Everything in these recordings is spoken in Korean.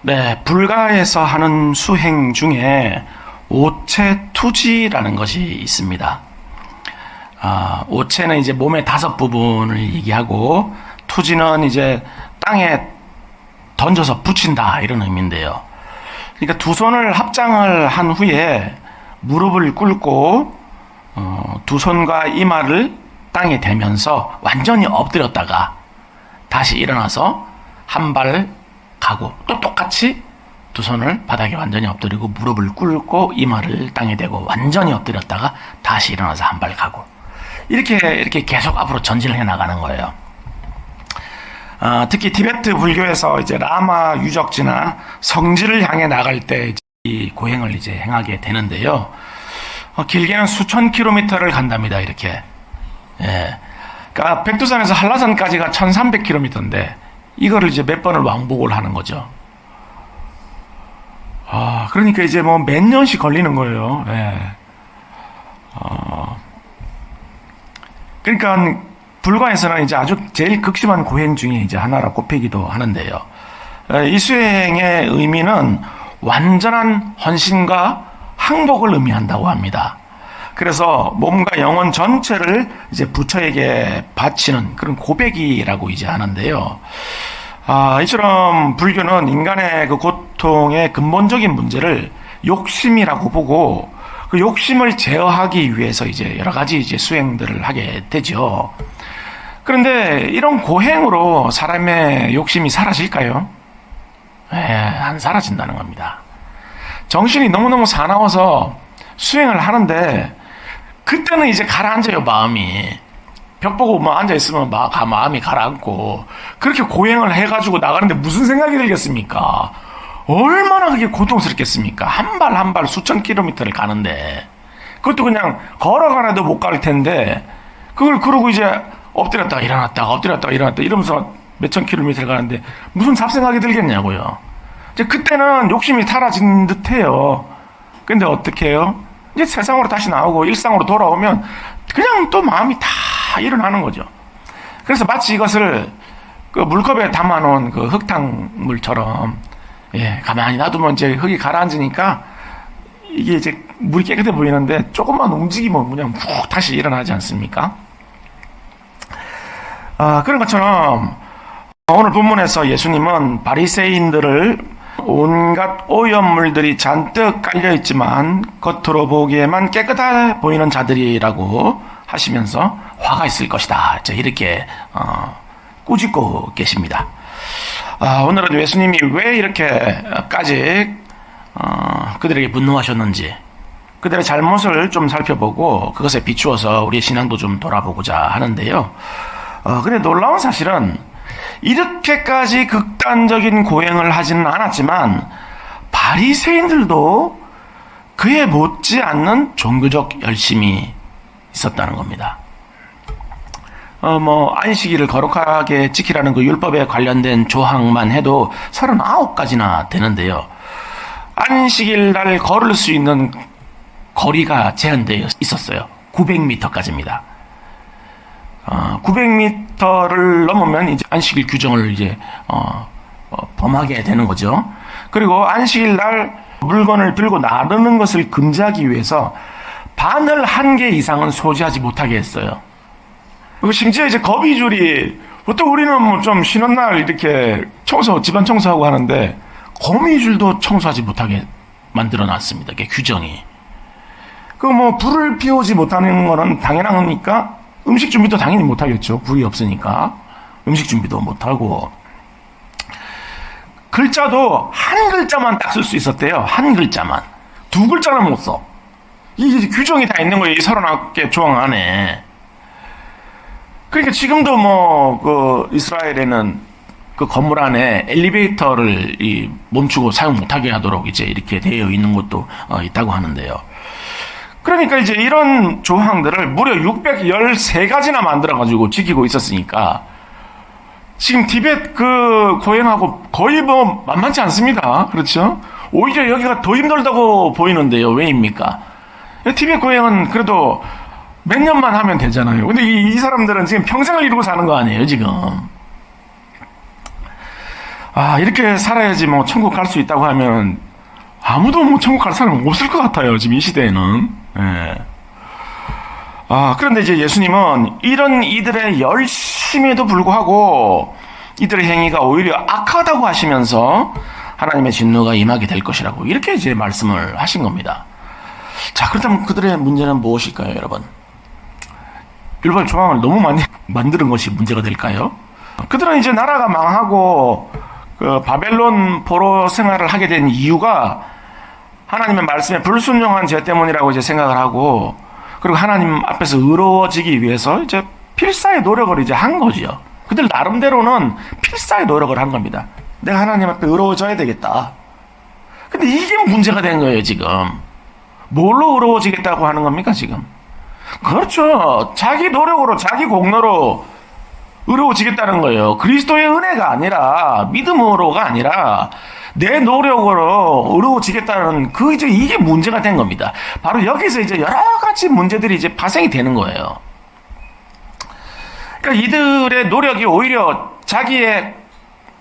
네, 불가에서 하는 수행 중에 오체투지라는 것이 있습니다. 오체는 이제 몸의 5부분을 얘기하고, 투지는 이제 땅에 던져서 붙인다 이런 의미인데요. 그러니까 두 손을 합장을 한 후에 무릎을 꿇고 두 손과 이마를 땅에 대면서 완전히 엎드렸다가 다시 일어나서 한 발 가고, 또 똑같이 두 손을 바닥에 완전히 엎드리고 무릎을 꿇고 이마를 땅에 대고 완전히 엎드렸다가 다시 일어나서 한 발 가고, 이렇게 계속 앞으로 전진을 해 나가는 거예요. 특히 티베트 불교에서 이제 라마 유적지나 성지를 향해 나갈 때 이 고행을 이제 행하게 되는데요. 길게는 수천 킬로미터를 간답니다. 이렇게. 예. 그러니까 백두산에서 한라산까지가 1300km인데 이거를 이제 몇 번을 왕복을 하는 거죠. 그러니까 이제 뭐 몇 년씩 걸리는 거예요. 예. 그러니까 불가에서는 이제 아주 제일 극심한 고행 중에 이제 하나라 꼽히기도 하는데요. 이 수행의 의미는 완전한 헌신과 항복을 의미한다고 합니다. 그래서 몸과 영혼 전체를 이제 부처에게 바치는 그런 고백이라고 이제 하는데요. 이처럼 불교는 인간의 그 고통의 근본적인 문제를 욕심이라고 보고, 그 욕심을 제어하기 위해서 이제 여러 가지 이제 수행들을 하게 되죠. 그런데 이런 고행으로 사람의 욕심이 사라질까요? 안 사라진다는 겁니다. 정신이 너무너무 사나워서 수행을 하는데 그때는 이제 가라앉아요. 마음이 벽 보고 뭐 앉아있으면 마음이 가라앉고, 그렇게 고행을 해가지고 나가는데 무슨 생각이 들겠습니까? 얼마나 그게 고통스럽겠습니까? 한 발 한 발 수천 킬로미터를 가는데, 그것도 그냥 걸어가라도 못 갈 텐데 그걸 그러고 이제 엎드렸다가 일어났다 이러면서 몇천 킬로미터를 가는데 무슨 잡생각이 들겠냐고요. 이제 그때는 욕심이 사라진 듯해요. 근데 어떻게 해요? 이제 세상으로 다시 나오고 일상으로 돌아오면 그냥 또 마음이 다 일어나는 거죠. 그래서 마치 이것을 그 물컵에 담아놓은 그 흙탕물처럼, 가만히 놔두면 이제 흙이 가라앉으니까 이게 이제 물이 깨끗해 보이는데 조금만 움직이면 그냥 푹 다시 일어나지 않습니까? 그런 것처럼 오늘 본문에서 예수님은 바리새인들을 온갖 오염물들이 잔뜩 깔려있지만 겉으로 보기에만 깨끗해 보이는 자들이라고 하시면서 화가 있을 것이다, 이렇게 꾸짖고 계십니다. 오늘은 예수님이 왜 이렇게까지 그들에게 분노하셨는지, 그들의 잘못을 좀 살펴보고 그것에 비추어서 우리의 신앙도 좀 돌아보고자 하는데요. 근데 놀라운 사실은 이렇게까지 극단적인 고행을 하지는 않았지만 바리새인들도 그에 못지않는 종교적 열심이 있었다는 겁니다. 안식일을 거룩하게 지키라는 그 율법에 관련된 조항만 해도 39가지나 되는데요. 안식일 날 걸을 수 있는 거리가 제한되어 있었어요. 900m까지입니다. 900m를 넘으면 이제 안식일 규정을 이제 범하게 되는 거죠. 그리고 안식일 날 물건을 들고 나르는 것을 금지하기 위해서 바늘 1개 이상은 소지하지 못하게 했어요. 그리고 심지어 이제 거미줄이, 보통 우리는 뭐 좀 쉬는 날 이렇게 집안 청소하고 하는데 거미줄도 청소하지 못하게 만들어 놨습니다. 이게 규정이. 불을 피우지 못하는 거는 당연하니까 음식 준비도 당연히 못하겠죠. 불이 없으니까 음식 준비도 못하고, 글자도 한 글자만 딱 쓸 수 있었대요. 한 글자만. 2글자는 못 써. 이 규정이 다 있는 거예요. 이 39개 조항 안에. 그러니까 지금도 이스라엘에는 그 건물 안에 엘리베이터를 멈추고 사용 못하게 하도록 이제 이렇게 되어 있는 것도 있다고 하는데요. 그러니까 이제 이런 조항들을 무려 613가지나 만들어가지고 지키고 있었으니까 지금 티벳 그 고행하고 거의 만만치 않습니다. 그렇죠? 오히려 여기가 더 힘들다고 보이는데요. 왜입니까? 티벳 고행은 그래도 몇 년만 하면 되잖아요. 근데 이 사람들은 지금 평생을 이루고 사는 거 아니에요, 지금. 아, 이렇게 살아야지 뭐 천국 갈 수 있다고 하면 아무도 뭐 천국 갈 사람 없을 것 같아요. 지금 이 시대에는. 예. 아, 그런데 이제 예수님은 이런 이들의 열심에도 불구하고 이들의 행위가 오히려 악하다고 하시면서 하나님의 진노가 임하게 될 것이라고 이렇게 이제 말씀을 하신 겁니다. 자, 그렇다면 그들의 문제는 무엇일까요, 여러분? 율법 조항을 너무 많이 만드는 것이 문제가 될까요? 그들은 이제 나라가 망하고 그 바벨론 포로 생활을 하게 된 이유가 하나님의 말씀에 불순종한 죄 때문이라고 이제 생각을 하고, 그리고 하나님 앞에서 의로워지기 위해서 이제 필사의 노력을 이제 한 거지요. 그들 나름대로는 필사의 노력을 한 겁니다. 내가 하나님 앞에 의로워져야 되겠다. 근데 이게 문제가 된 거예요, 지금. 뭘로 의로워지겠다고 하는 겁니까, 지금? 그렇죠. 자기 노력으로, 자기 공로로 의로워지겠다는 거예요. 그리스도의 은혜가 아니라, 믿음으로가 아니라, 내 노력으로 의로워지겠다는 이제 이게 문제가 된 겁니다. 바로 여기서 이제 여러 가지 문제들이 이제 발생이 되는 거예요. 그러니까 이들의 노력이 오히려 자기의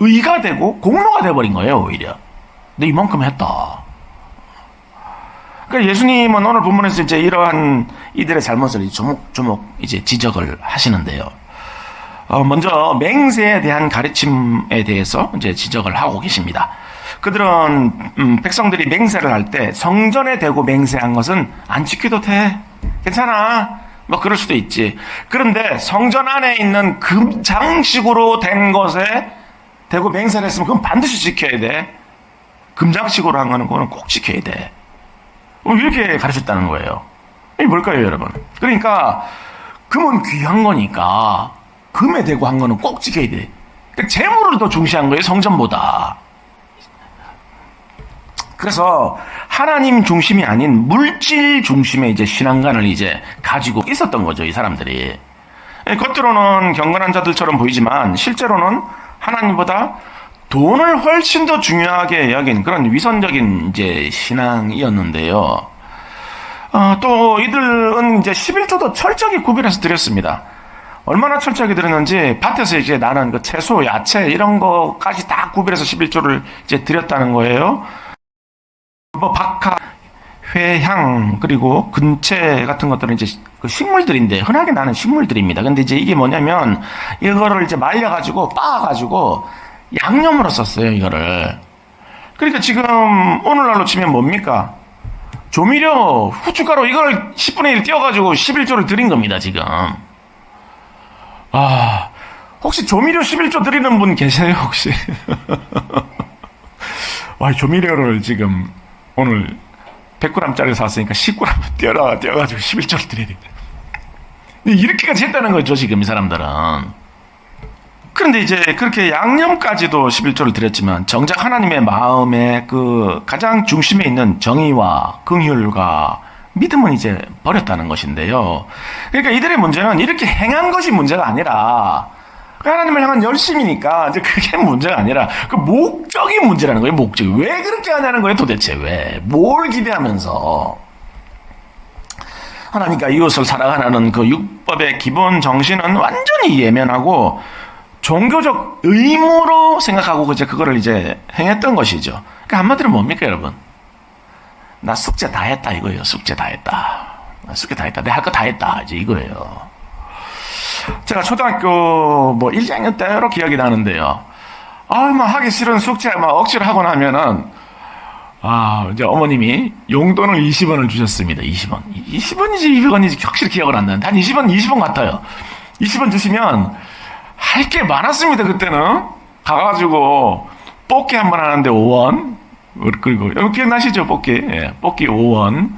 의가 되고 공로가 돼버린 거예요, 오히려. 내 이만큼 했다. 그러니까 예수님은 오늘 본문에서 이제 이러한 이들의 잘못을 조목조목 이제 지적을 하시는데요. 먼저 맹세에 대한 가르침에 대해서 이제 지적을 하고 계십니다. 그들은 백성들이 맹세를 할 때 성전에 대고 맹세한 것은 안 지켜도 돼, 괜찮아, 뭐 그럴 수도 있지. 그런데 성전 안에 있는 금장식으로 된 것에 대고 맹세를 했으면 그건 반드시 지켜야 돼. 금장식으로 한 거는 그거는 꼭 지켜야 돼. 이렇게 가르쳤다는 거예요. 이게 뭘까요, 여러분? 그러니까 금은 귀한 거니까 금에 대고 한 거는 꼭 지켜야 돼. 그러니까 재물을 더 중시한 거예요, 성전보다. 그래서 하나님 중심이 아닌 물질 중심의 이제 신앙관을 이제 가지고 있었던 거죠, 이 사람들이. 겉으로는 경건한 자들처럼 보이지만 실제로는 하나님보다 돈을 훨씬 더 중요하게 여긴 그런 위선적인 이제 신앙이었는데요. 또 이들은 이제 11조도 철저히 구별해서 드렸습니다. 얼마나 철저하게 드렸는지 밭에서 이제 나는 그 채소, 야채 이런 거까지 다 구별해서 11조를 이제 드렸다는 거예요. 뭐 박하, 회향, 그리고 근채 같은 것들은 이제 그 식물들인데 흔하게 나는 식물들입니다. 근데 이제 이게 뭐냐면 이거를 이제 말려가지고 빻아가지고 양념으로 썼어요, 이거를. 그러니까 지금 오늘날로 치면 뭡니까? 조미료, 후춧가루 이걸 10분의 1 띄워가지고 11조를 드린 겁니다, 지금. 혹시 조미료 11조 드리는 분 계세요, 혹시? 와, 조미료를 지금 오늘 100g짜리 샀으니까 10g 띄워가지고 11조를 드려야 됩니다. 이렇게까지 했다는 거죠, 지금 이 사람들은. 그런데 이제 그렇게 양념까지도 11조를 드렸지만 정작 하나님의 마음의 그 가장 중심에 있는 정의와 긍휼과 믿음은 이제 버렸다는 것인데요. 그러니까 이들의 문제는 이렇게 행한 것이 문제가 아니라 하나님을 향한 열심이니까 이제 그게 문제가 아니라 그 목적이 문제라는 거예요. 목적이 왜 그렇게 하냐는 거예요. 도대체 왜? 뭘 기대하면서? 하나님과 이웃을 사랑하는 그 율법의 기본 정신은 완전히 예면하고 종교적 의무로 생각하고 이제 그거를 이제 행했던 것이죠. 그러니까 한마디로 뭡니까, 여러분? 나 숙제 다 했다 이거예요. 숙제 다 했다. 숙제 다 했다. 내 할 거 다 했다. 이제 이거예요. 제가 초등학교 1학년 때로 기억이 나는데요. 하기 싫은 숙제 억지로 하고 나면은, 이제 어머님이 용돈을 20원을 주셨습니다. 20원. 20원인지 200원인지 확실히 기억을 안 나는데, 한 20원 같아요. 20원 주시면, 할 게 많았습니다, 그때는. 가가지고, 뽑기 한 번 하는데 5원. 그리고, 여기 기억나시죠, 뽑기? 예, 뽑기 5원.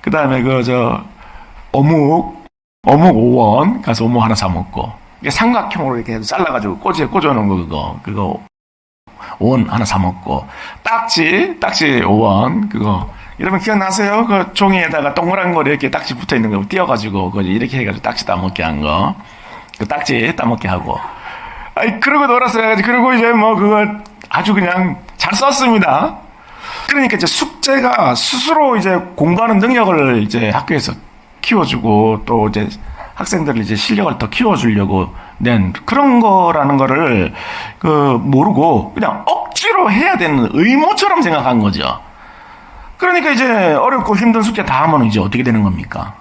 그 다음에 어묵 5원. 가서 어묵 하나 사먹고. 이게 삼각형으로 이렇게 잘라가지고 꼬지에 꽂아놓은 거, 그거 5원 하나 사먹고. 딱지 5원. 여러분 기억나세요? 그 종이에다가 동그란 거를 이렇게 딱지 붙어 있는 거 띄워가지고, 이렇게 해가지고 딱지 따먹게 한 거. 그 딱지 따먹게 하고. 그러고 놀았어요. 그리고 이제 그거 아주 그냥 잘 썼습니다. 그러니까 이제 숙제가 스스로 이제 공부하는 능력을 이제 학교에서 키워주고 또 이제 학생들을 이제 실력을 더 키워주려고 낸 그런 거라는 거를 모르고 그냥 억지로 해야 되는 의무처럼 생각한 거죠. 그러니까 이제 어렵고 힘든 숙제 다 하면 이제 어떻게 되는 겁니까?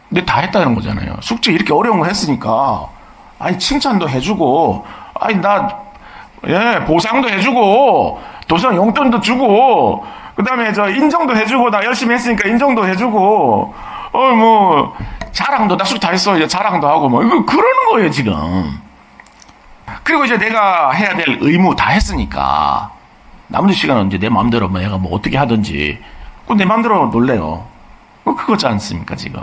근데 다 했다는 거잖아요. 숙제 이렇게 어려운 거 했으니까 아니 칭찬도 해주고 아니 보상도 해주고 도서관 용돈도 주고 그다음에 인정도 해주고 나 열심히 했으니까 인정도 해주고 자랑도 나 숙제 다 했어 이제 자랑도 하고 이거 그러는 거예요 지금. 그리고 이제 내가 해야 될 의무 다 했으니까 나머지 시간은 이제 내 마음대로 내가 어떻게 하든지 내 마음대로 놀래요. 그거지 않습니까 지금.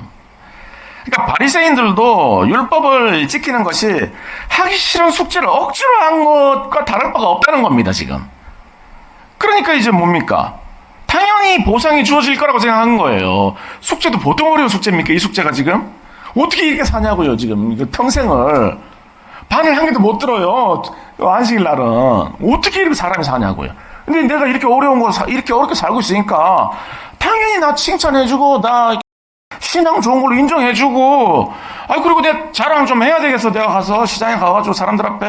그러니까 바리새인들도 율법을 지키는 것이 하기 싫은 숙제를 억지로 한 것과 다를 바가 없다는 겁니다 지금. 그러니까 이제 뭡니까? 당연히 보상이 주어질 거라고 생각한 거예요. 숙제도 보통 어려운 숙제입니까? 이 숙제가 지금? 어떻게 이렇게 사냐고요 지금. 평생을 반을 한 개도 못 들어요. 안식일 날은. 어떻게 이렇게 사람이 사냐고요. 근데 내가 이렇게 어려운 거 이렇게 어렵게 살고 있으니까 당연히 나 칭찬해주고 나 신앙 좋은 걸로 인정해주고 그리고 내가 자랑 좀 해야 되겠어. 내가 가서 시장에 가가지고 사람들 앞에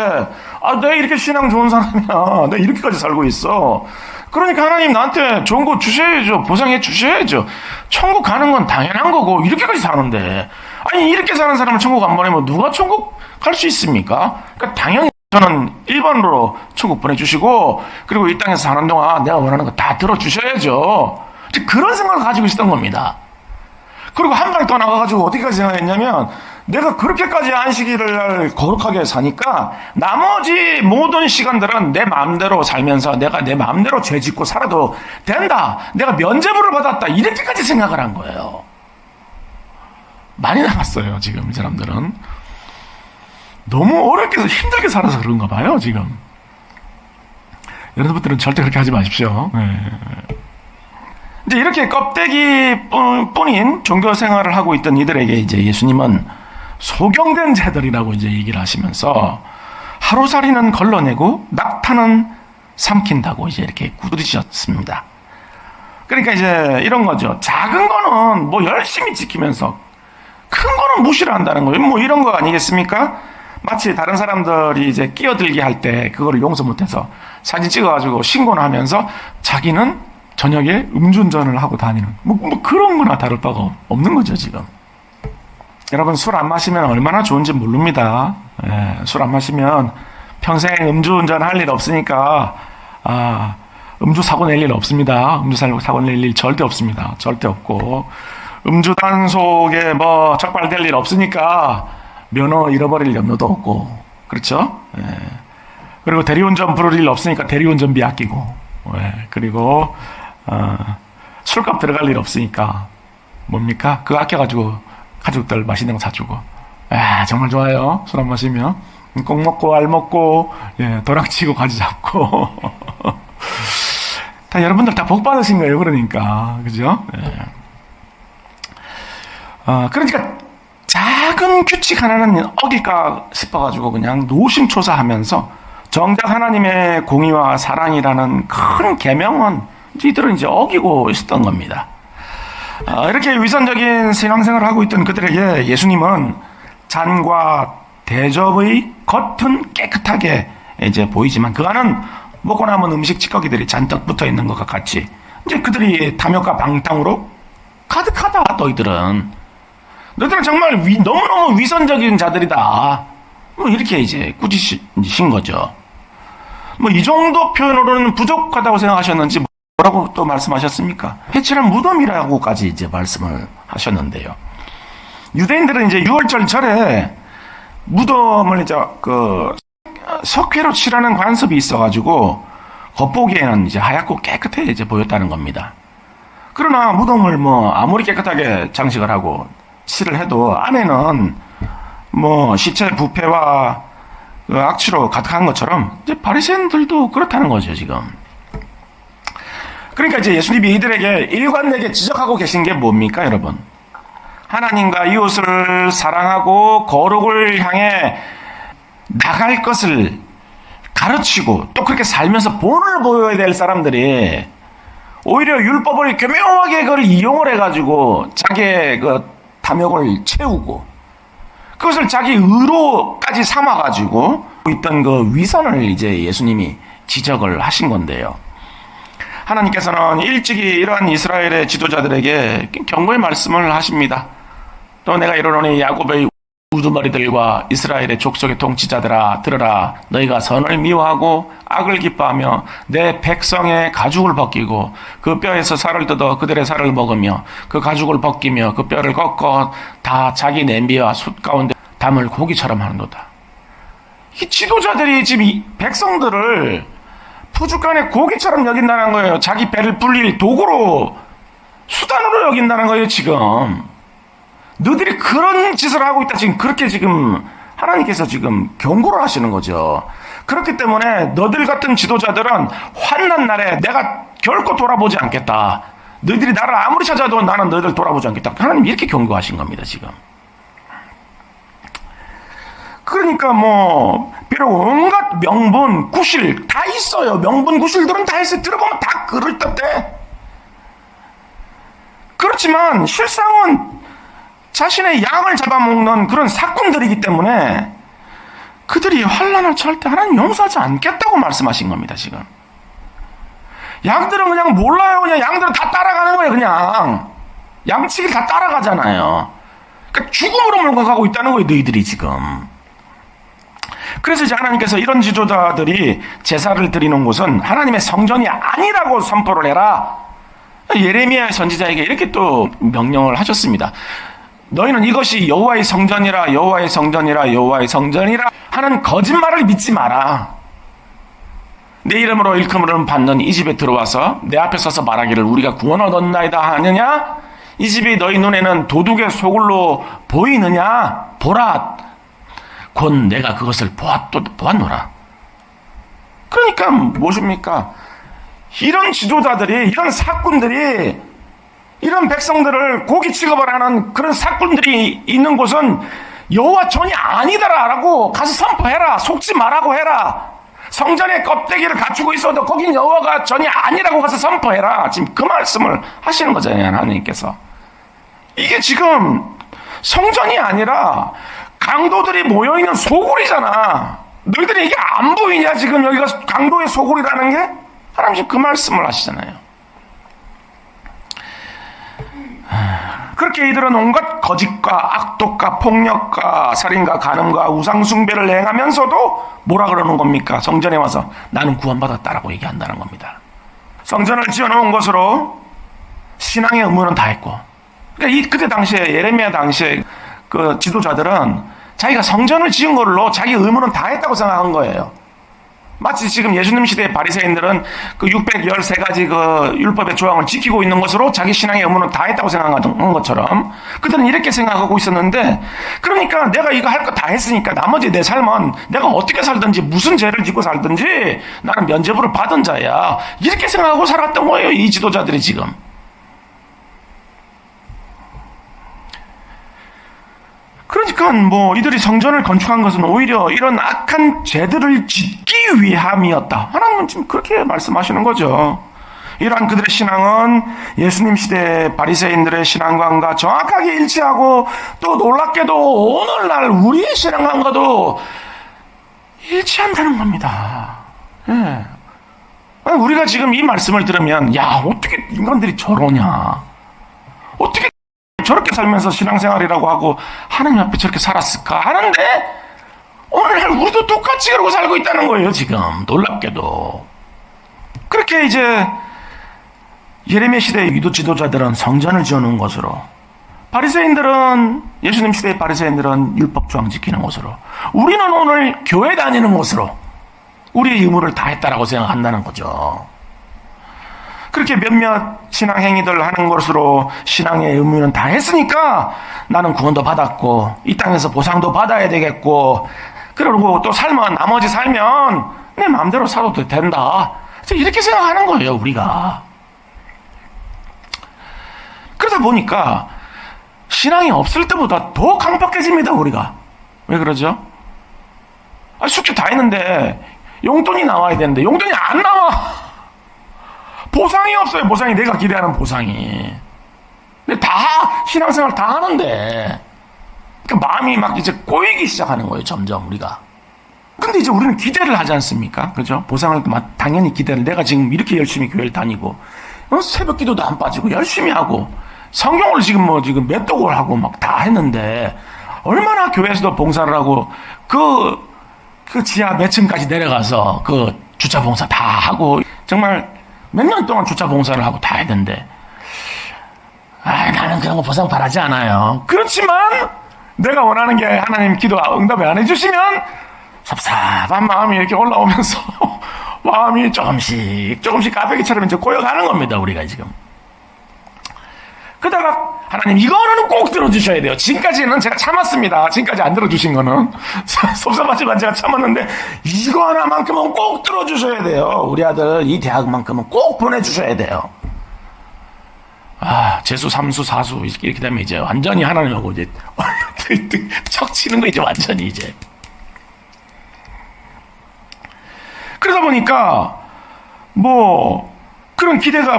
내가 이렇게 신앙 좋은 사람이야. 내가 이렇게까지 살고 있어. 그러니까 하나님 나한테 좋은 거 주셔야죠. 보상해 주셔야죠. 천국 가는 건 당연한 거고 이렇게까지 사는데 아니 이렇게 사는 사람을 천국 안 보내면 누가 천국 갈 수 있습니까? 그러니까 당연히 저는 1번으로 천국 보내주시고 그리고 이 땅에서 사는 동안 내가 원하는 거 다 들어주셔야죠. 그런 생각을 가지고 있었던 겁니다. 그리고 한 발 더 나가가지고 어디까지 생각했냐면 내가 그렇게까지 안식일을 거룩하게 사니까 나머지 모든 시간들은 내 마음대로 살면서 내가 내 마음대로 죄 짓고 살아도 된다. 내가 면죄부를 받았다. 이렇게까지 생각을 한 거예요. 많이 나갔어요 지금 이 사람들은. 너무 어렵게 힘들게 살아서 그런가 봐요 지금. 여러분들은 절대 그렇게 하지 마십시오. 이제 이렇게 껍데기 뿐인 종교 생활을 하고 있던 이들에게 이제 예수님은 소경된 자들이라고 이제 얘기를 하시면서 하루살이는 걸러내고 낙타는 삼킨다고 이제 이렇게 꾸짖으셨습니다. 그러니까 이제 이런 거죠. 작은 거는 열심히 지키면서 큰 거는 무시를 한다는 거예요. 이런 거 아니겠습니까? 마치 다른 사람들이 이제 끼어들게 할 때 그거를 용서 못해서 사진 찍어가지고 신고를 하면서 자기는 저녁에 음주운전을 하고 다니는 그런 거나 다를 바가 없는 거죠 지금. 여러분 술 안 마시면 얼마나 좋은지 모릅니다. 술 안 마시면 평생 음주운전 할 일 없으니까 음주 사고 낼 일 없습니다. 음주 사고 낼 일 절대 없습니다. 절대 없고 음주 단속에 적발될 일 없으니까 면허 잃어버릴 염려도 없고 그렇죠? 그리고 대리운전 부를 일 없으니까 대리운전비 아끼고 그리고 술값 들어갈 일 없으니까 뭡니까? 그거 아껴가지고 가족들 맛있는 거 사주고 정말 좋아요. 술 안 마시면 꼭 먹고 알 먹고 도랑치고 가지 잡고 다 여러분들 다 복 받으신 거예요. 그러니까 그죠? 그러니까 작은 규칙 하나는 어길까 싶어가지고 그냥 노심초사하면서 정작 하나님의 공의와 사랑이라는 큰 계명은 이들은 이제 어기고 있었던 겁니다. 이렇게 위선적인 신앙생활을 하고 있던 그들에게 예수님은 잔과 대접의 겉은 깨끗하게 이제 보이지만 그 안은 먹고 남은 음식 찌꺼기들이 잔뜩 붙어 있는 것과 같이 이제 그들이 탐욕과 방탕으로 가득하다. 너희들은 정말 너무너무 위선적인 자들이다. 이렇게 이제 꾸짖으신 거죠. 이 정도 표현으로는 부족하다고 생각하셨는지 뭐라고 또 말씀하셨습니까? 회칠한 무덤이라고까지 이제 말씀을 하셨는데요. 유대인들은 이제 6월절 절에 무덤을 이제 석회로 칠하는 관습이 있어가지고 겉보기에는 이제 하얗고 깨끗해 이제 보였다는 겁니다. 그러나 무덤을 아무리 깨끗하게 장식을 하고 칠을 해도 안에는 시체 부패와 악취로 가득한 것처럼 이제 바리새인들도 그렇다는 거죠 지금. 그러니까 이제 예수님이 이들에게 일관되게 지적하고 계신 게 뭡니까 여러분? 하나님과 이웃을 사랑하고 거룩을 향해 나갈 것을 가르치고 또 그렇게 살면서 본을 보여야 될 사람들이 오히려 율법을 교묘하게 그걸 이용을 해가지고 자기의 탐욕을 채우고 그것을 자기 의로까지 삼아가지고 있던 그 위선을 이제 예수님이 지적을 하신 건데요. 하나님께서는 일찍이 이러한 이스라엘의 지도자들에게 경고의 말씀을 하십니다. 또 내가 이르노니 야곱의 우두머리들과 이스라엘의 족속의 통치자들아 들으라. 너희가 선을 미워하고 악을 기뻐하며 내 백성의 가죽을 벗기고 그 뼈에서 살을 뜯어 그들의 살을 먹으며 그 가죽을 벗기며 그 뼈를 꺾어 다 자기 냄비와 숯 가운데 담을 고기처럼 하는도다. 이 지도자들이 지금 이 백성들을 푸주간의 고기처럼 여긴다는 거예요. 자기 배를 불릴 도구로, 수단으로 여긴다는 거예요, 지금. 너희들이 그런 짓을 하고 있다. 지금 그렇게 지금 하나님께서 지금 경고를 하시는 거죠. 그렇기 때문에 너희들 같은 지도자들은 환난 날에 내가 결코 돌아보지 않겠다. 너희들이 나를 아무리 찾아도 나는 너희들 돌아보지 않겠다. 하나님 이렇게 경고하신 겁니다, 지금. 그러니까 뭐 비록 온갖 명분, 구실 다 있어요. 명분, 구실들은 다 있어요. 들어보면 다 그럴듯해. 그렇지만 실상은 자신의 양을 잡아먹는 그런 사꾼들이기 때문에 그들이 환난을 처할 때 하나님 용서하지 않겠다고 말씀하신 겁니다, 지금. 양들은 그냥 몰라요. 그냥 양들은 다 따라가는 거예요, 그냥. 양치기 다 따라가잖아요. 그러니까 죽음으로 몰고 가고 있다는 거예요, 너희들이 지금. 그래서 이제 하나님께서 이런 지도자들이 제사를 드리는 곳은 하나님의 성전이 아니라고 선포를 해라. 예레미야 선지자에게 이렇게 또 명령을 하셨습니다. 너희는 이것이 여호와의 성전이라 여호와의 성전이라 여호와의 성전이라 하는 거짓말을 믿지 마라. 내 이름으로 일컬음을 받는 이 집에 들어와서 내 앞에 서서 말하기를 우리가 구원을 얻었나이다 하느냐? 이 집이 너희 눈에는 도둑의 소굴로 보이느냐? 보라. 곧 내가 그것을 보았노라. 그러니까 무엇입니까? 이런 지도자들이, 이런 사꾼들이, 이런 백성들을 고기 취급을 하는 그런 사꾼들이 있는 곳은 여호와 전이 아니다라고 가서 선포해라. 속지 말라고 해라. 성전의 껍데기를 갖추고 있어도 거긴 여호와가 전이 아니라고 가서 선포해라. 지금 그 말씀을 하시는 거잖아요, 하나님께서. 이게 지금 성전이 아니라 강도들이 모여있는 소굴이잖아. 너희들이 이게 안 보이냐, 지금 여기가 강도의 소굴이라는 게? 하나님 지금 그 말씀을 하시잖아요. 그렇게 이들은 온갖 거짓과 악독과 폭력과 살인과 간음과 우상숭배를 행하면서도 뭐라 그러는 겁니까? 성전에 와서 나는 구원받았다라고 얘기한다는 겁니다. 성전을 지어놓은 것으로 신앙의 의무는 다 했고, 그러니까 그때 당시에, 예레미야 당시에 그 지도자들은 자기가 성전을 지은 걸로 자기 의무는 다 했다고 생각한 거예요. 마치 지금 예수님 시대의 바리새인들은 그 613가지 그 율법의 조항을 지키고 있는 것으로 자기 신앙의 의무는 다 했다고 생각하는 것처럼 그들은 이렇게 생각하고 있었는데, 그러니까 내가 이거 할 거 다 했으니까 나머지 내 삶은 내가 어떻게 살든지 무슨 죄를 지고 살든지 나는 면죄부를 받은 자야. 이렇게 생각하고 살았던 거예요, 이 지도자들이 지금. 그러니까 뭐 이들이 성전을 건축한 것은 오히려 이런 악한 죄들을 짓기 위함이었다. 하나님은 지금 그렇게 말씀하시는 거죠. 이러한 그들의 신앙은 예수님 시대 바리새인들의 신앙관과 정확하게 일치하고, 또 놀랍게도 오늘날 우리의 신앙관과도 일치한다는 겁니다. 예. 우리가 지금 이 말씀을 들으면, 야, 어떻게 인간들이 저러냐, 어떻게 저렇게 살면서 신앙생활이라고 하고 하나님 앞에 저렇게 살았을까 하는데, 오늘날 우리도 똑같이 그러고 살고 있다는 거예요, 지금. 놀랍게도. 그렇게 이제 예레미야 시대의 유도 지도자들은 성전을 지어놓은 것으로, 바리새인들은, 예수님 시대의 바리새인들은 율법조항 지키는 것으로, 우리는 오늘 교회 다니는 것으로 우리의 의무를 다했다라고 생각한다는 거죠. 그렇게 몇몇 신앙 행위들 하는 것으로 신앙의 의무는 다 했으니까 나는 구원도 받았고 이 땅에서 보상도 받아야 되겠고, 그리고 또 나머지 살면 내 마음대로 살아도 된다, 이렇게 생각하는 거예요, 우리가. 그러다 보니까 신앙이 없을 때보다 더 강팍해집니다, 우리가. 왜 그러죠? 숙제 다 했는데 용돈이 나와야 되는데 용돈이 안 나와. 보상이 없어요. 보상이, 내가 기대하는 보상이. 근데 다 신앙생활 다 하는데 그 마음이 막 이제 꼬이기 시작하는 거예요, 점점 우리가. 근데 이제 우리는 기대를 하지 않습니까? 그죠? 보상을 당연히 기대를. 내가 지금 이렇게 열심히 교회를 다니고, 새벽 기도도 안 빠지고, 열심히 하고, 성경을 지금 지금 몇 독을 하고 막 다 했는데, 얼마나 교회에서도 봉사를 하고, 그 지하 몇 층까지 내려가서 그 주차 봉사 다 하고, 정말 몇 년 동안 주차 봉사를 하고 다 했는데, 나는 그런 거 보상 바라지 않아요. 그렇지만, 내가 원하는 게 하나님 기도 응답을 안 해주시면, 섭섭한 마음이 이렇게 올라오면서 마음이 조금씩 가베기처럼 이제 꼬여가는 겁니다, 우리가 지금. 그러다가 하나님 이거는 꼭 들어주셔야 돼요. 지금까지는 제가 참았습니다. 지금까지 안 들어주신 거는 섭섭하지만 제가 참았는데 이거 하나만큼은 꼭 들어주셔야 돼요. 우리 아들 이 대학만큼은 꼭 보내주셔야 돼요. 재수, 삼수, 사수 이렇게 되면 이제 완전히 하나님하고 이제 척 치는 거 이제 완전히 이제. 그러다 보니까 그런 기대가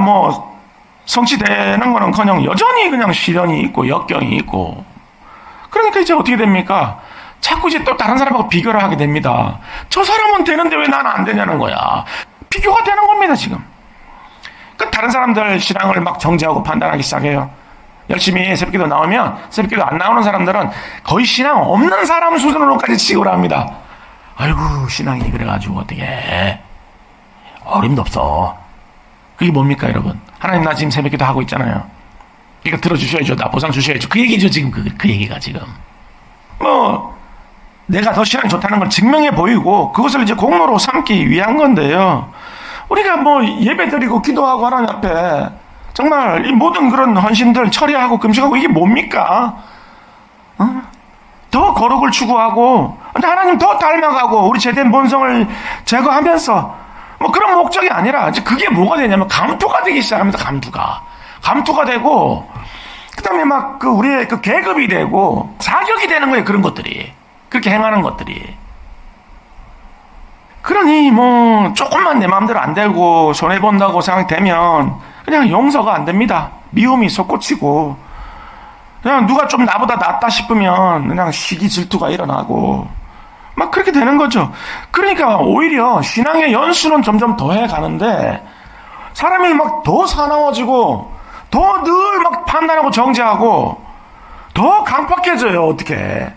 성취되는 거는커녕 여전히 그냥 시련이 있고 역경이 있고. 그러니까 이제 어떻게 됩니까? 자꾸 이제 또 다른 사람하고 비교를 하게 됩니다. 저 사람은 되는데 왜 나는 안 되냐는 거야. 비교가 되는 겁니다, 지금. 다른 사람들 신앙을 막 정죄하고 판단하기 시작해요. 열심히 새벽기도 나오면 새벽기도 안 나오는 사람들은 거의 신앙 없는 사람 수준으로까지 취급을 합니다. 아이고 신앙이 그래가지고 어떻게 해. 어림도 없어. 그게 뭡니까 여러분? 하나님 나 지금 새벽기도 하고 있잖아요. 그러니까 들어주셔야죠. 나 보상 주셔야죠. 그 얘기죠 지금 그 얘기가 지금. 내가 더 신앙이 좋다는 걸 증명해 보이고 그것을 이제 공로로 삼기 위한 건데요. 우리가 예배 드리고 기도하고 하나님 앞에 정말 이 모든 그런 헌신들 처리하고 금식하고 이게 뭡니까? 더 거룩을 추구하고 하나님 더 닮아가고 우리 제된 본성을 제거하면서 그런 목적이 아니라 이제 그게 뭐가 되냐면 감투가 되기 시작합니다. 감투가 되고 그다음에 우리의 계급이 되고 자격이 되는 거예요. 그런 것들이 그렇게 행하는 것들이. 그러니 조금만 내 마음대로 안 되고 손해본다고 생각되면 그냥 용서가 안 됩니다. 미움이 솟구치고 그냥 누가 좀 나보다 낫다 싶으면 그냥 시기 질투가 일어나고 그렇게 되는 거죠. 그러니까 오히려 신앙의 연수는 점점 더해 가는데 사람이 더 사나워지고 더 늘 판단하고 정죄하고 더 강팍해져요. 어떻게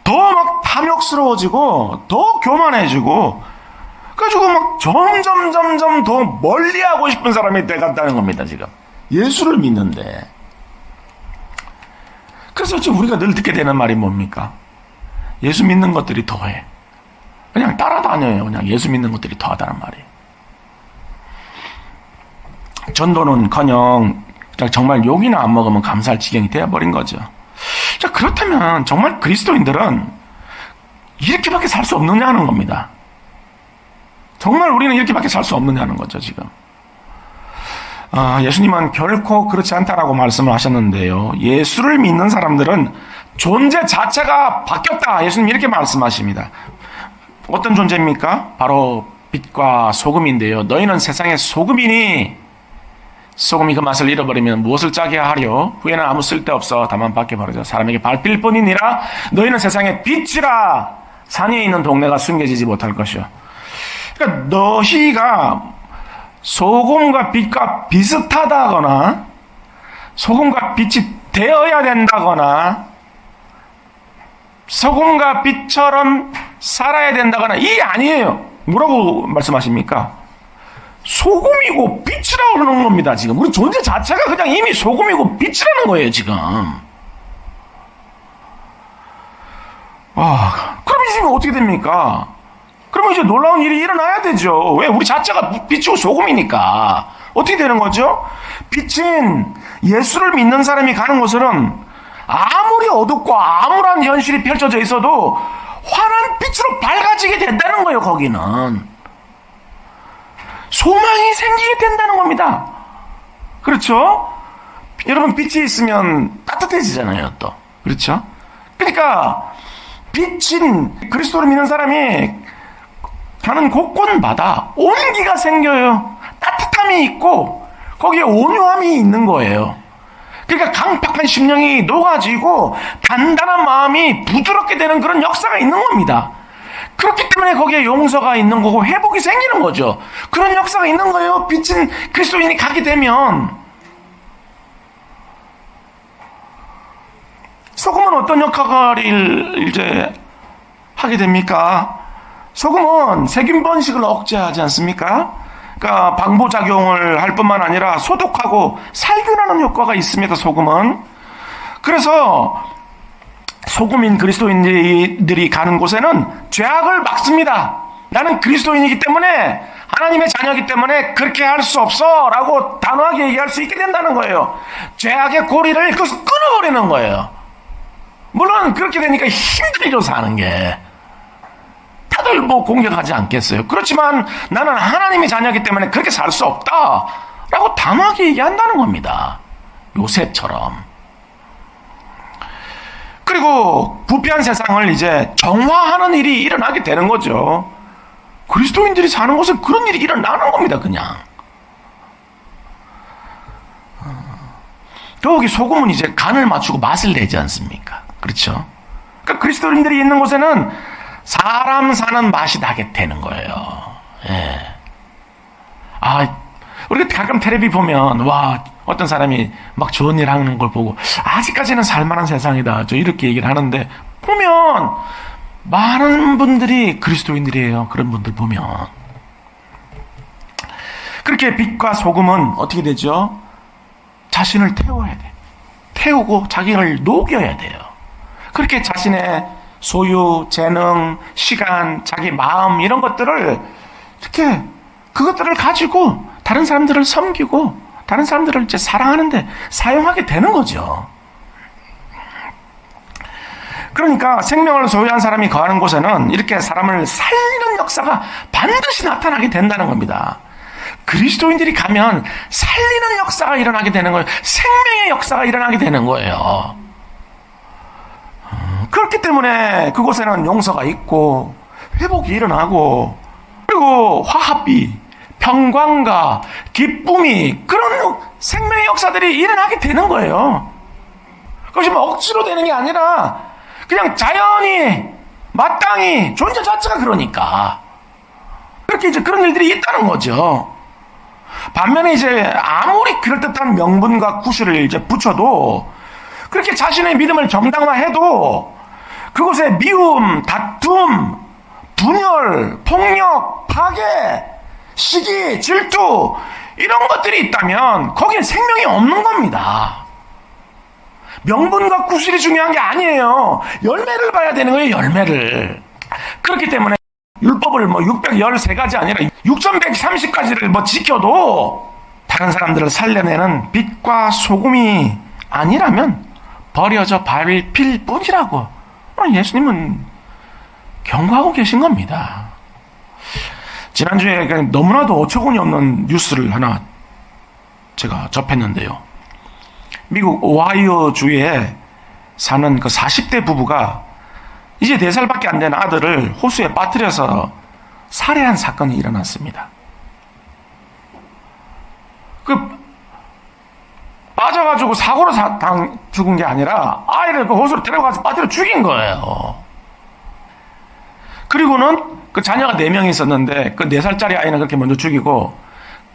더 탐욕스러워지고 더 교만해지고 그래가지고 점점 더 멀리하고 싶은 사람이 돼간다는 겁니다. 지금 예수를 믿는데. 그래서 지금 우리가 늘 듣게 되는 말이 뭡니까? 예수 믿는 것들이 더해. 그냥 따라다녀요. 그냥 예수 믿는 것들이 더하다는 말이. 전도는커녕 정말 욕이나 안 먹으면 감사할 지경이 되어버린 거죠. 자, 그렇다면 정말 그리스도인들은 이렇게밖에 살 수 없느냐는 겁니다. 정말 우리는 이렇게밖에 살 수 없느냐는 거죠, 지금. 예수님은 결코 그렇지 않다라고 말씀을 하셨는데요. 예수를 믿는 사람들은 존재 자체가 바뀌었다. 예수님 이렇게 말씀하십니다. 어떤 존재입니까? 바로 빛과 소금인데요. 너희는 세상의 소금이니 소금이 그 맛을 잃어버리면 무엇을 짜게 하려? 후에는 아무 쓸데없어 다만 밖에 버려져 사람에게 밟힐 뿐이니라. 너희는 세상의 빛이라. 산 위에 있는 동네가 숨겨지지 못할 것이요. 그러니까 너희가 소금과 빛과 비슷하다거나 소금과 빛이 되어야 된다거나 소금과 빛처럼 살아야 된다거나 이게 아니에요. 뭐라고 말씀하십니까? 소금이고 빛이라고 그러는 겁니다. 지금 우리 존재 자체가 그냥 이미 소금이고 빛이라는 거예요. 지금. 그럼 이제 어떻게 됩니까? 그러면 이제 놀라운 일이 일어나야 되죠. 왜? 우리 자체가 빛이고 소금이니까. 어떻게 되는 거죠? 빛인 예수를 믿는 사람이 가는 곳은 아무리 어둡고 암울한 현실이 펼쳐져 있어도 환한 빛으로 밝아지게 된다는 거예요. 거기는 소망이 생기게 된다는 겁니다. 그렇죠? 여러분 빛이 있으면 따뜻해지잖아요. 또 그렇죠? 그러니까 빛인 그리스도를 믿는 사람이 가는 곳곳마다 온기가 생겨요. 따뜻함이 있고 거기에 온유함이 있는 거예요. 그러니까 강팍한 심령이 녹아지고 단단한 마음이 부드럽게 되는 그런 역사가 있는 겁니다. 그렇기 때문에 거기에 용서가 있는 거고 회복이 생기는 거죠. 그런 역사가 있는 거예요. 빛인 그리스도인이 가게 되면. 소금은 어떤 역할을 이제 하게 됩니까? 소금은 세균 번식을 억제하지 않습니까? 그러니까 방부작용을 할 뿐만 아니라 소독하고 살균하는 효과가 있습니다. 소금은. 그래서 소금인 그리스도인들이 가는 곳에는 죄악을 막습니다. 나는 그리스도인이기 때문에, 하나님의 자녀이기 때문에 그렇게 할 수 없어 라고 단호하게 얘기할 수 있게 된다는 거예요. 죄악의 고리를 끊어버리는 거예요. 물론 그렇게 되니까 힘들죠, 사는 게. 다들 뭐 공격하지 않겠어요. 그렇지만 나는 하나님의 자녀이기 때문에 그렇게 살 수 없다 라고 단호하게 얘기한다는 겁니다. 요셉처럼. 그리고 부패한 세상을 이제 정화하는 일이 일어나게 되는 거죠. 그리스도인들이 사는 곳은 그런 일이 일어나는 겁니다, 그냥. 더욱이 소금은 이제 간을 맞추고 맛을 내지 않습니까? 그렇죠? 그러니까 그리스도인들이 있는 곳에는 사람 사는 맛이 나게 되는 거예요. 예. 우리가 가끔 텔레비 보면, 와, 어떤 사람이 막 좋은 일 하는 걸 보고, 아직까지는 살만한 세상이다. 저 이렇게 얘기를 하는데, 보면, 많은 분들이 그리스도인들이에요. 그런 분들 보면. 그렇게 빛과 소금은 어떻게 되죠? 자신을 태워야 돼. 태우고 자기를 녹여야 돼요. 그렇게 자신의 소유, 재능, 시간, 자기 마음 이런 것들을 이렇게 그것들을 가지고 다른 사람들을 섬기고 다른 사람들을 이제 사랑하는데 사용하게 되는 거죠. 그러니까 생명을 소유한 사람이 거하는 곳에는 이렇게 사람을 살리는 역사가 반드시 나타나게 된다는 겁니다. 그리스도인들이 가면 살리는 역사가 일어나게 되는 거예요. 생명의 역사가 일어나게 되는 거예요. 그렇기 때문에 그곳에는 용서가 있고 회복이 일어나고 그리고 화합이, 평강과 기쁨이 그런 생명의 역사들이 일어나게 되는 거예요. 그것이 뭐 억지로 되는 게 아니라 그냥 자연히 마땅히 존재 자체가 그러니까 그렇게 이제 그런 일들이 있다는 거죠. 반면에 이제 아무리 그럴듯한 명분과 구실을 이제 붙여도 그렇게 자신의 믿음을 정당화해도 그곳에 미움, 다툼, 분열, 폭력, 파괴, 시기, 질투 이런 것들이 있다면 거기에 생명이 없는 겁니다. 명분과 구실이 중요한 게 아니에요. 열매를 봐야 되는 거예요, 열매를. 그렇기 때문에 율법을 뭐 613가지 아니라 6130가지를 뭐 지켜도 다른 사람들을 살려내는 빛과 소금이 아니라면 버려져 밟힐 뿐이라고 예수님은 경고하고 계신 겁니다. 지난주에 너무나도 어처구니 없는 뉴스를 하나 제가 접했는데요. 미국 오하이오 주에 사는 그 40대 부부가 이제 4살밖에 안 된 아들을 호수에 빠뜨려서 살해한 사건이 일어났습니다. 빠져가지고 사고로 죽은 게 아니라 아이를 그 호수로 데려가서 빠뜨려 죽인 거예요. 그리고는 그 자녀가 4명이 있었는데 그 4살짜리 아이는 그렇게 먼저 죽이고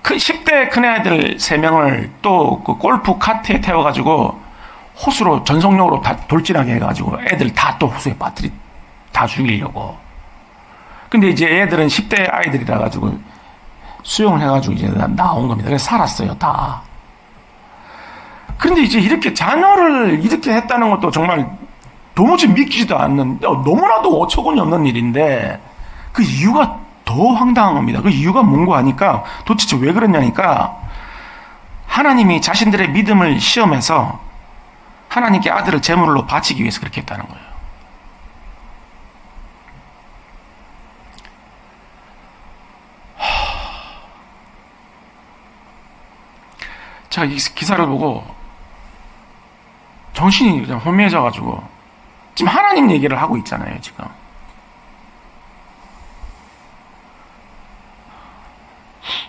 그 10대 큰애들 3명을 또 그 골프 카트에 태워가지고 호수로 전속력으로 다 돌진하게 해가지고 애들 다 또 호수에 다 죽이려고. 근데 이제 애들은 10대 아이들이라 가지고 수용을 해가지고 이제 나온 겁니다. 그래서 살았어요, 다. 그런데 이제 이렇게 자녀를 이렇게 했다는 것도 정말 도무지 믿기지도 않는, 너무나도 어처구니 없는 일인데 그 이유가 더 황당한 겁니다. 그 이유가 뭔가 하니까 도대체 왜 그러냐니까 하나님이 자신들의 믿음을 시험해서 하나님께 아들을 제물로 바치기 위해서 그렇게 했다는 거예요. 제가 이 기사를 보고 정신이 그냥 혼미해져가지고 지금 하나님 얘기를 하고 있잖아요, 지금.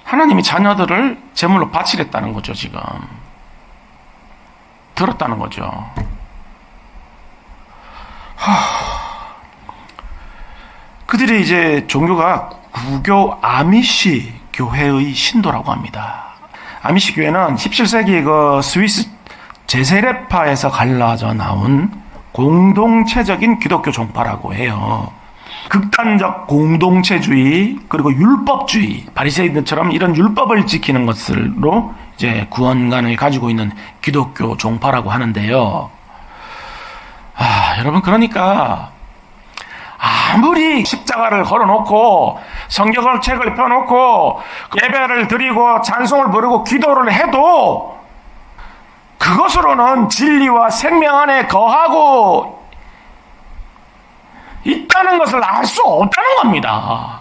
하나님이 자녀들을 제물로 바치랬다는 거죠, 지금. 들었다는 거죠. 그들이 이제 종교가 구교 아미시 교회의 신도라고 합니다. 아미시 교회는 17세기 그 스위스 제세례파에서 갈라져 나온 공동체적인 기독교 종파라고 해요. 극단적 공동체주의 그리고 율법주의, 바리새인들처럼 이런 율법을 지키는 것으로 이제 구원관을 가지고 있는 기독교 종파라고 하는데요. 여러분, 그러니까 아무리 십자가를 걸어놓고 성경을 책을 펴놓고 예배를 드리고 찬송을 부르고 기도를 해도 그것으로는 진리와 생명 안에 거하고 있다는 것을 알 수 없다는 겁니다.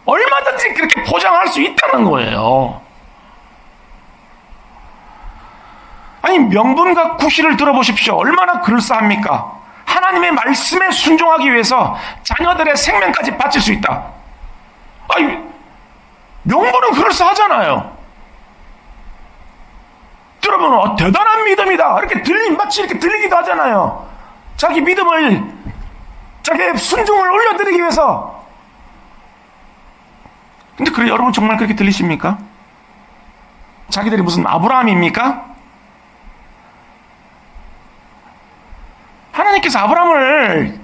얼마든지 그렇게 포장할 수 있다는 거예요. 아니, 명분과 구실을 들어보십시오. 얼마나 그럴싸합니까? 하나님의 말씀에 순종하기 위해서 자녀들의 생명까지 바칠 수 있다. 아니, 명분은 그럴싸하잖아요. 들어보면 대단한 믿음이다. 이렇게 마치 이렇게 들리기도 하잖아요. 자기 믿음을, 자기의 순종을 올려드리기 위해서. 근데 그래, 여러분 정말 그렇게 들리십니까? 자기들이 무슨 아브라함입니까? 하나님께서 아브라함을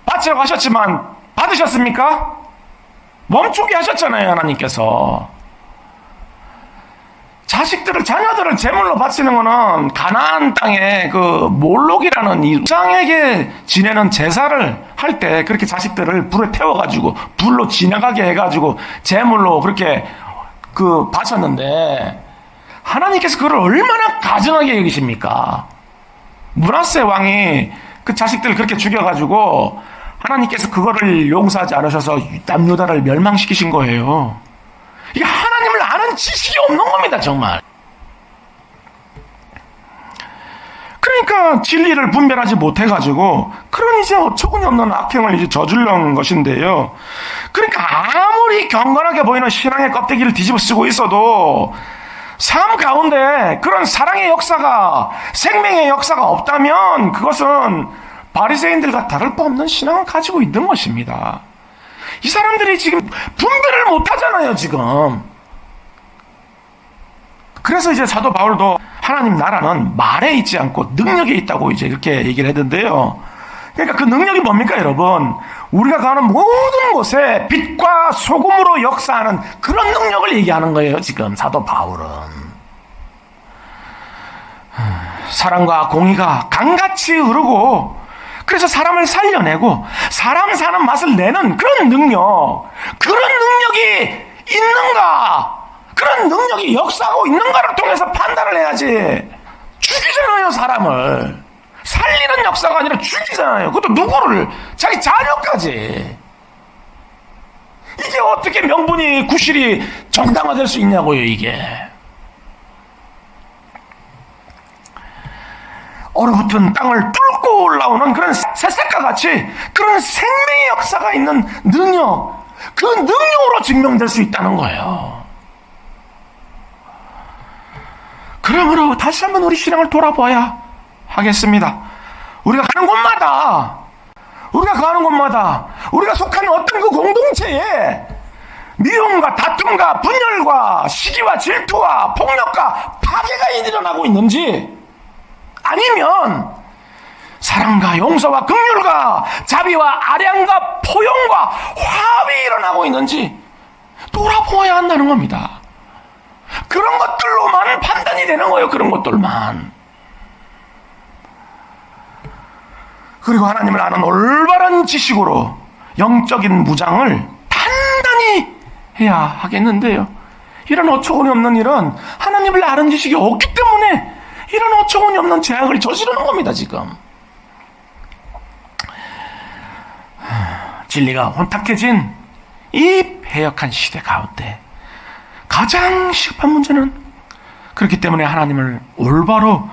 바치라고 하셨지만 받으셨습니까? 멈추게 하셨잖아요, 하나님께서. 자녀들을 제물로 바치는 거는 가나안 땅에 그 몰록이라는 이 우상에게 지내는 제사를 할 때 그렇게 자식들을 불에 태워가지고 불로 지나가게 해가지고 제물로 그렇게 바쳤는데 하나님께서 그걸 얼마나 가증하게 여기십니까? 므낫세 왕이 그 자식들을 그렇게 죽여가지고 하나님께서 그거를 용서하지 않으셔서 남유다를 멸망시키신 거예요. 이게 하나님을 아는 지식이 없는 겁니다, 정말. 그러니까 진리를 분별하지 못해가지고 그런 이제 어처구니 없는 악행을 이제 저지르는 것인데요. 그러니까 아무리 경건하게 보이는 신앙의 껍데기를 뒤집어 쓰고 있어도 삶 가운데 그런 사랑의 역사가, 생명의 역사가 없다면 그것은 바리새인들과 다를 바 없는 신앙을 가지고 있는 것입니다. 이 사람들이 지금 분별을 못하잖아요, 지금. 그래서 이제 사도 바울도 하나님 나라는 말에 있지 않고 능력에 있다고 이제 이렇게 얘기를 했는데요. 그러니까 그 능력이 뭡니까, 여러분? 우리가 가는 모든 곳에 빛과 소금으로 역사하는 그런 능력을 얘기하는 거예요, 지금 사도 바울은. 사랑과 공의가 강같이 흐르고, 그래서 사람을 살려내고 사람 사는 맛을 내는 그런 능력이 있는가, 그런 능력이 역사하고 있는가를 통해서 판단을 해야지. 죽이잖아요, 사람을. 살리는 역사가 아니라 죽이잖아요. 그것도 누구를? 자기 자녀까지. 이게 어떻게 명분이, 구실이 정당화될 수 있냐고요, 이게. 얼어붙은 땅을 뚫고 올라오는 그런 새싹과 같이 그런 생명의 역사가 있는 능력, 그 능력으로 증명될 수 있다는 거예요. 그러므로 다시 한번 우리 신앙을 돌아봐야 하겠습니다. 우리가 가는 곳마다 우리가 속한 어떤 그 공동체에 미움과 다툼과 분열과 시기와 질투와 폭력과 파괴가 일어나고 있는지, 아니면 사랑과 용서와 긍휼과 자비와 아량과 포용과 화합이 일어나고 있는지 돌아보아야 한다는 겁니다. 그런 것들로만 판단이 되는 거예요. 그런 것들만. 그리고 하나님을 아는 올바른 지식으로 영적인 무장을 단단히 해야 하겠는데요. 이런 어처구니 없는 일은 하나님을 아는 지식이 없기 때문에 이런 어처구니 없는 죄악을 저지르는 겁니다, 지금. 진리가 혼탁해진 이 패역한 시대 가운데 가장 시급한 문제는, 그렇기 때문에 하나님을 올바로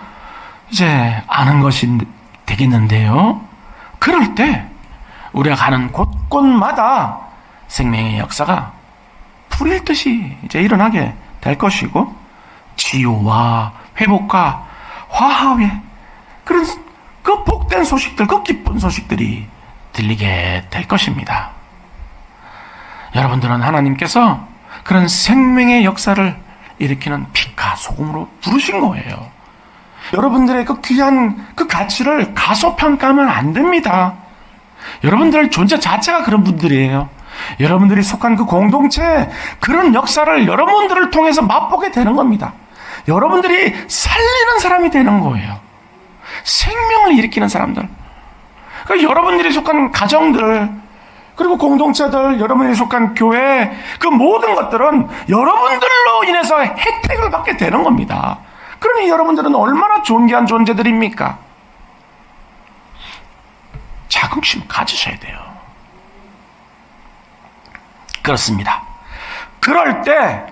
이제 아는 것이 되겠는데요. 그럴 때 우리가 가는 곳곳마다 생명의 역사가 불일 듯이 이제 일어나게 될 것이고, 치유와 회복과 화합의 그런 그 복된 소식들, 그 기쁜 소식들이 들리게 될 것입니다. 여러분들은 하나님께서 그런 생명의 역사를 일으키는 빛과 소금으로 부르신 거예요. 여러분들의 그 귀한 그 가치를 가소평가하면 안 됩니다. 여러분들 존재 자체가 그런 분들이에요. 여러분들이 속한 그 공동체, 그런 역사를 여러분들을 통해서 맛보게 되는 겁니다. 여러분들이 살리는 사람이 되는 거예요. 생명을 일으키는 사람들. 그러니까 여러분들이 속한 가정들, 그리고 공동체들, 여러분들이 속한 교회, 그 모든 것들은 여러분들로 인해서 혜택을 받게 되는 겁니다. 그러니 여러분들은 얼마나 존귀한 존재들입니까? 자긍심 가지셔야 돼요. 그렇습니다. 그럴 때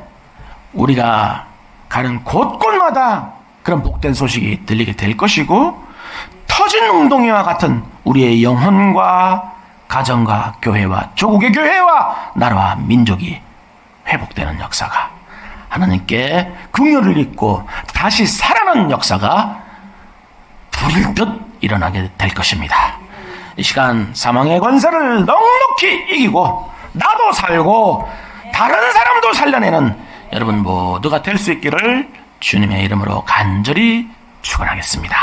우리가 가는 곳곳마다 그런 복된 소식이 들리게 될 것이고, 터진 웅덩이와 같은 우리의 영혼과 가정과 교회와 조국의 교회와 나라와 민족이 회복되는 역사가, 하나님께 긍휼을 입고 다시 살아나는 역사가 불일 듯 일어나게 될 것입니다. 이 시간 사망의 권세를 넉넉히 이기고 나도 살고 다른 사람도 살려내는 여러분 모두가 될 수 있기를 주님의 이름으로 간절히 축원하겠습니다.